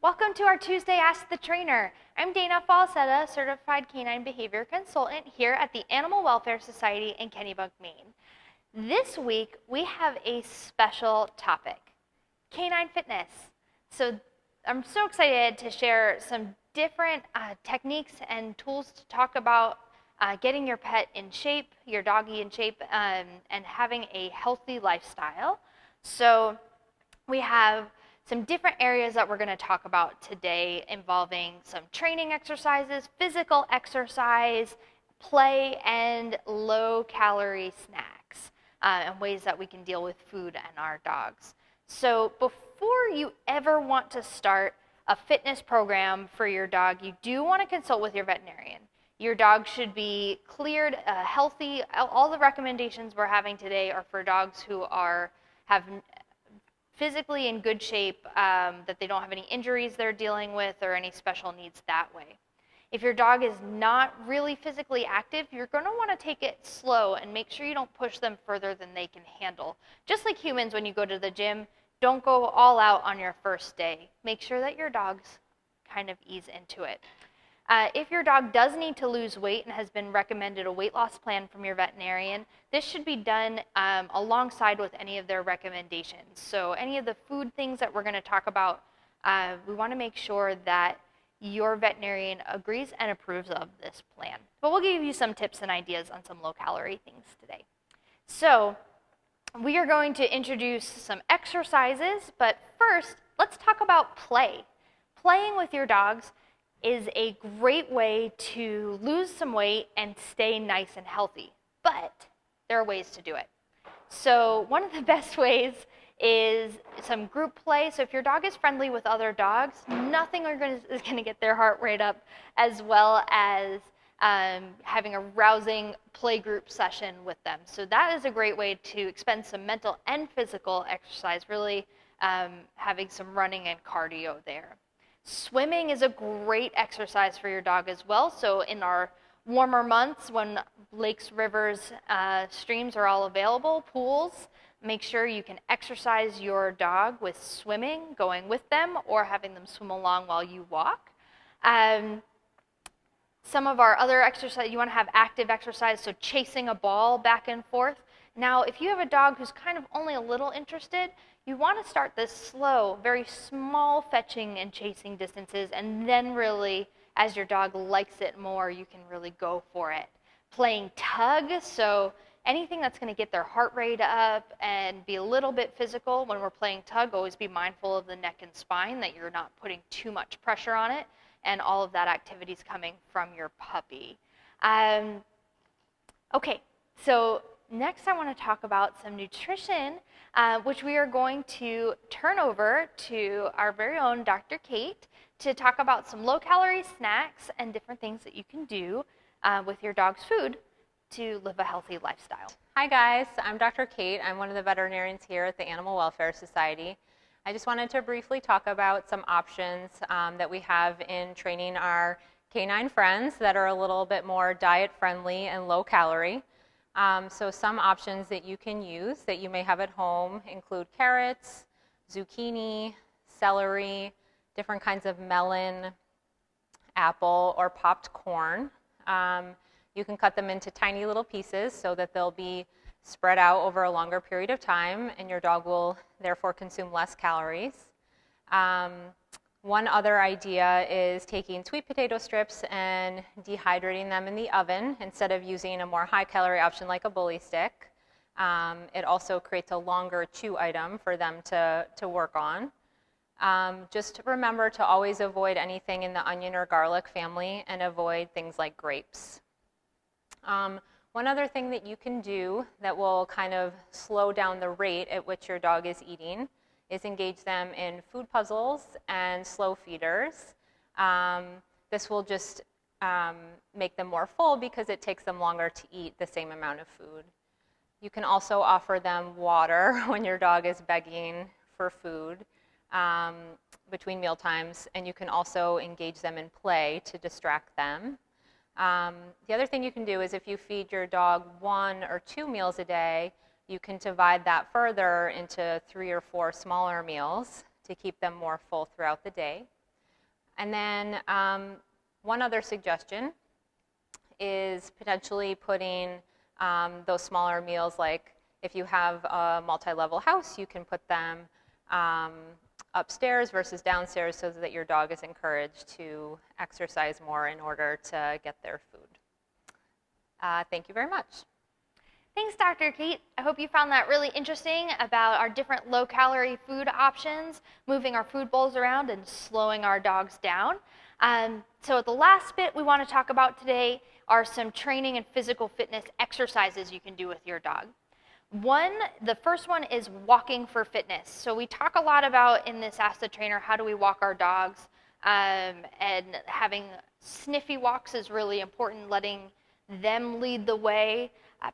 Welcome to our Tuesday Ask the Trainer. I'm Dana Falsetta, Certified Canine Behavior Consultant here at the Animal Welfare Society in Kennebunk, Maine. This week, we have a special topic, canine fitness. So I'm so excited to share some different techniques and tools to talk about getting your pet in shape, your doggy in shape, and having a healthy lifestyle. So we have some different areas that we're going to talk about today involving some training exercises, physical exercise, play, and low-calorie snacks, and ways that we can deal with food and our dogs. So before you ever want to start a fitness program for your dog, you do want to consult with your veterinarian. Your dog should be cleared, healthy. All the recommendations we're having today are for dogs who have physically in good shape, that they don't have any injuries they're dealing with or any special needs that way. If your dog is not really physically active, you're going to want to take it slow and make sure you don't push them further than they can handle. Just like humans, when you go to the gym, don't go all out on your first day. Make sure that your dogs kind of ease into it. If your dog does need to lose weight and has been recommended a weight loss plan from your veterinarian, this should be done alongside with any of their recommendations. So any of the food things that we're going to talk about, we want to make sure that your veterinarian agrees and approves of this plan. But we'll give you some tips and ideas on some low-calorie things today. So we are going to introduce some exercises, but first, let's talk about play. Playing with your dogs is a great way to lose some weight and stay nice and healthy, but there are ways to do it. So one of the best ways is some group play. So if your dog is friendly with other dogs, nothing is going to get their heart rate up, as well as having a rousing play group session with them. So that is a great way to expend some mental and physical exercise, really having some running and cardio there. Swimming is a great exercise for your dog as well. So in our warmer months when lakes, rivers, streams are all available, pools, make sure you can exercise your dog with swimming, going with them, or having them swim along while you walk. Some of our other exercise, you want to have active exercise, so chasing a ball back and forth. Now, if you have a dog who's kind of only a little interested, you want to start this slow, very small fetching and chasing distances, and then really, as your dog likes it more, you can really go for it. Playing tug, so anything that's going to get their heart rate up and be a little bit physical. When we're playing tug, always be mindful of the neck and spine, that you're not putting too much pressure on it, and all of that activity is coming from your puppy. Okay, so next I want to talk about some nutrition, which we are going to turn over to our very own Dr. Kate to talk about some low-calorie snacks and different things that you can do with your dog's food to live a healthy lifestyle. Hi guys, I'm Dr. Kate. I'm one of the veterinarians here at the Animal Welfare Society. I just wanted to briefly talk about some options that we have in training our canine friends that are a little bit more diet-friendly and low-calorie. So some options that you can use that you may have at home include carrots, zucchini, celery, different kinds of melon, apple, or popped corn. You can cut them into tiny little pieces so that they'll be spread out over a longer period of time, and your dog will therefore consume less calories. One other idea is taking sweet potato strips and dehydrating them in the oven instead of using a more high-calorie option like a bully stick. It also creates a longer chew item for them to work on. Just remember to always avoid anything in the onion or garlic family and avoid things like grapes. One other thing that you can do that will kind of slow down the rate at which your dog is eating is engage them in food puzzles and slow feeders. This will just make them more full because it takes them longer to eat the same amount of food. You can also offer them water when your dog is begging for food between meal times, and you can also engage them in play to distract them. The other thing you can do is if you feed your dog 1 or 2 meals a day, you can divide that further into 3 or 4 smaller meals to keep them more full throughout the day. And then one other suggestion is potentially putting those smaller meals, like if you have a multi-level house, you can put them upstairs versus downstairs so that your dog is encouraged to exercise more in order to get their food. Thank you very much. Thanks, Dr. Kate. I hope you found that really interesting about our different low-calorie food options, moving our food bowls around and slowing our dogs down. So the last bit we want to talk about today are some training and physical fitness exercises you can do with your dog. The first one is walking for fitness. So we talk a lot about in this Ask the Trainer, how do we walk our dogs? And having sniffy walks is really important, letting them lead the way.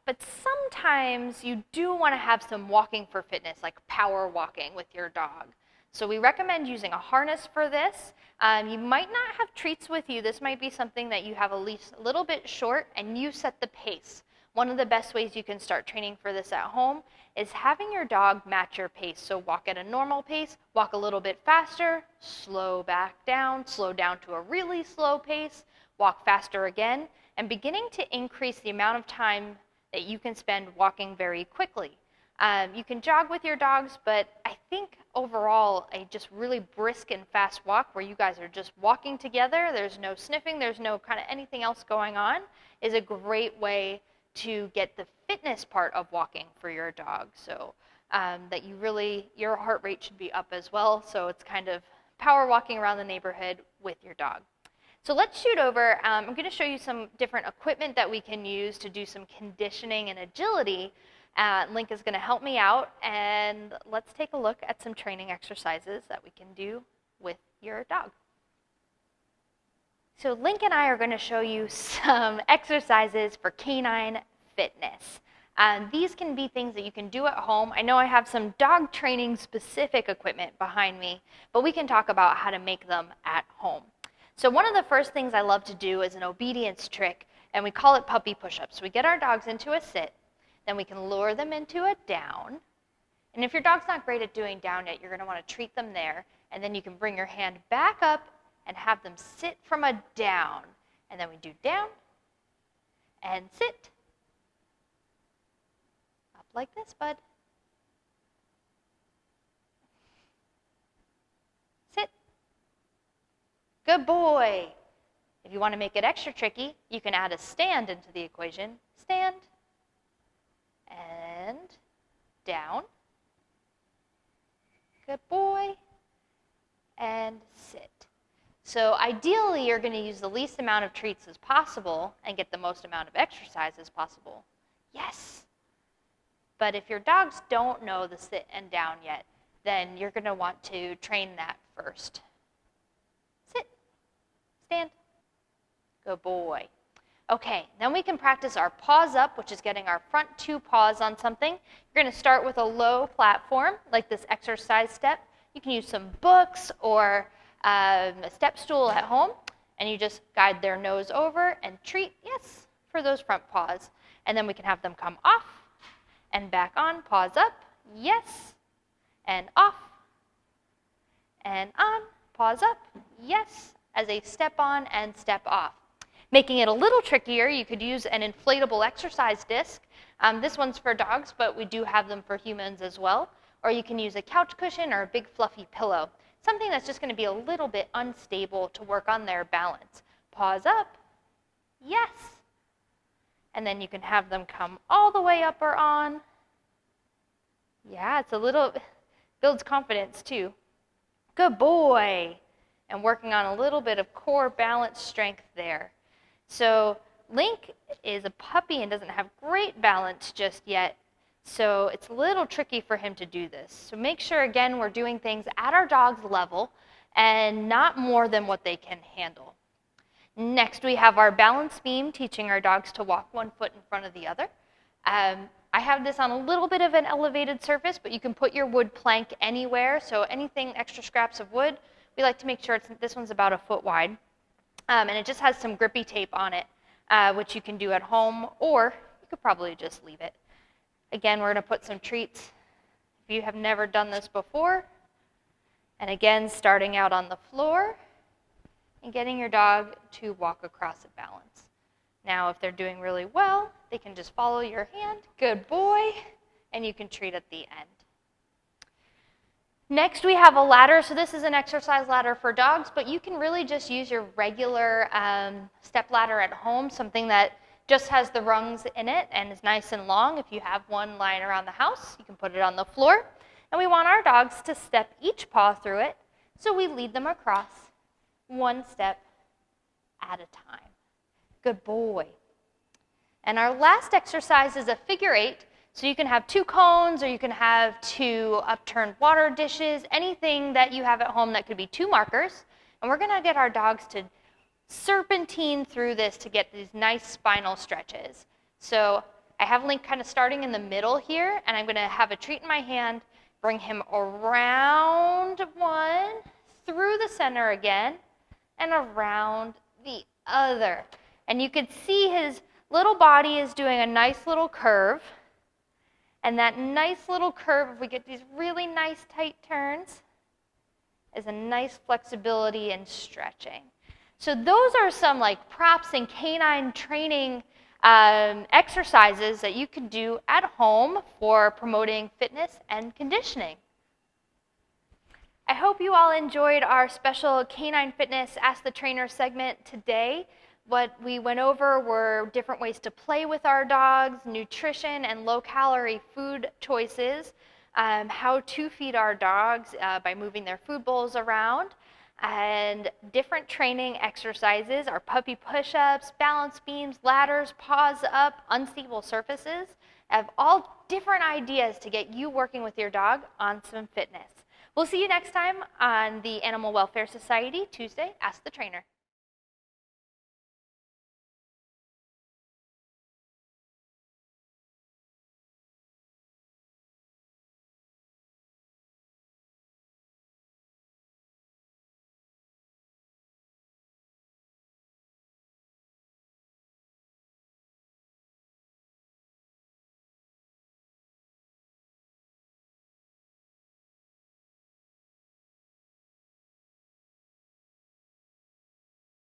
But sometimes you do want to have some walking for fitness, like power walking with your dog. So we recommend using a harness for this. You might not have treats with you. This might be something that you have at least a little bit short and you set the pace. One of the best ways you can start training for this at home is having your dog match your pace. So walk at a normal pace, walk a little bit faster, slow back down, slow down to a really slow pace, walk faster again, and beginning to increase the amount of time that you can spend walking very quickly. You can jog with your dogs, but I think overall a just really brisk and fast walk where you guys are just walking together, there's no sniffing, there's no kind of anything else going on, is a great way to get the fitness part of walking for your dog. So that your heart rate should be up as well. So it's kind of power walking around the neighborhood with your dog. So let's shoot over. I'm going to show you some different equipment that we can use to do some conditioning and agility. Link is going to help me out, and let's take a look at some training exercises that we can do with your dog. So Link and I are going to show you some exercises for canine fitness. These can be things that you can do at home. I know I have some dog training specific equipment behind me, but we can talk about how to make them at home. So one of the first things I love to do is an obedience trick, and we call it puppy push-ups. We get our dogs into a sit, then we can lure them into a down. And if your dog's not great at doing down yet, you're going to want to treat them there, and then you can bring your hand back up and have them sit from a down. And then we do down and sit. Up like this, bud. Sit. Good boy. If you want to make it extra tricky, you can add a stand into the equation. Stand and down. Good boy. And sit. So ideally, you're going to use the least amount of treats as possible and get the most amount of exercise as possible. Yes. But if your dogs don't know the sit and down yet, then you're going to want to train that first. Sit. Stand. Good boy. Okay, then we can practice our paws up, which is getting our front two paws on something. You're going to start with a low platform, like this exercise step. You can use some books or a step stool at home, and you just guide their nose over and treat, yes, for those front paws. And then we can have them come off and back on, paws up, yes, and off, and on, paws up, yes, as a step on and step off. Making it a little trickier, you could use an inflatable exercise disc. This one's for dogs, but we do have them for humans as well. Or you can use a couch cushion or a big fluffy pillow. Something that's just going to be a little bit unstable to work on their balance. Paws up, yes. And then you can have them come all the way up or on. Yeah, builds confidence too. Good boy. And working on a little bit of core balance strength there. So Link is a puppy and doesn't have great balance just yet. So it's a little tricky for him to do this. So make sure, again, we're doing things at our dog's level and not more than what they can handle. Next, we have our balance beam, teaching our dogs to walk one foot in front of the other. I have this on a little bit of an elevated surface, but you can put your wood plank anywhere. So anything, extra scraps of wood, we like to make sure this one's about a foot wide. And it just has some grippy tape on it, which you can do at home, or you could probably just leave it. Again, we're going to put some treats if you have never done this before. And again, starting out on the floor. and getting your dog to walk across a balance. Now, if they're doing really well, they can just follow your hand, good boy, and you can treat at the end. Next, we have a ladder. So this is an exercise ladder for dogs, but you can really just use your regular step ladder at home, something that just has the rungs in it and is nice and long. If you have one lying around the house, you can put it on the floor. And we want our dogs to step each paw through it, so we lead them across one step at a time. Good boy. And our last exercise is a figure 8. So you can have 2 cones, or you can have 2 upturned water dishes, anything that you have at home that could be 2 markers. And we're going to get our dogs to serpentine through this to get these nice spinal stretches. So I have Link kind of starting in the middle here, and I'm going to have a treat in my hand, bring him around one, through the center again, and around the other. And you can see his little body is doing a nice little curve. And that nice little curve, if we get these really nice tight turns, is a nice flexibility and stretching. So those are some like props and canine training exercises that you can do at home for promoting fitness and conditioning. I hope you all enjoyed our special Canine Fitness Ask the Trainer segment today. What we went over were different ways to play with our dogs, nutrition and low-calorie food choices, how to feed our dogs by moving their food bowls around, and different training exercises, our puppy push-ups, balance beams, ladders, paws up, unstable surfaces, have all different ideas to get you working with your dog on some fitness. We'll see you next time on the Animal Welfare Society Tuesday Ask the Trainer.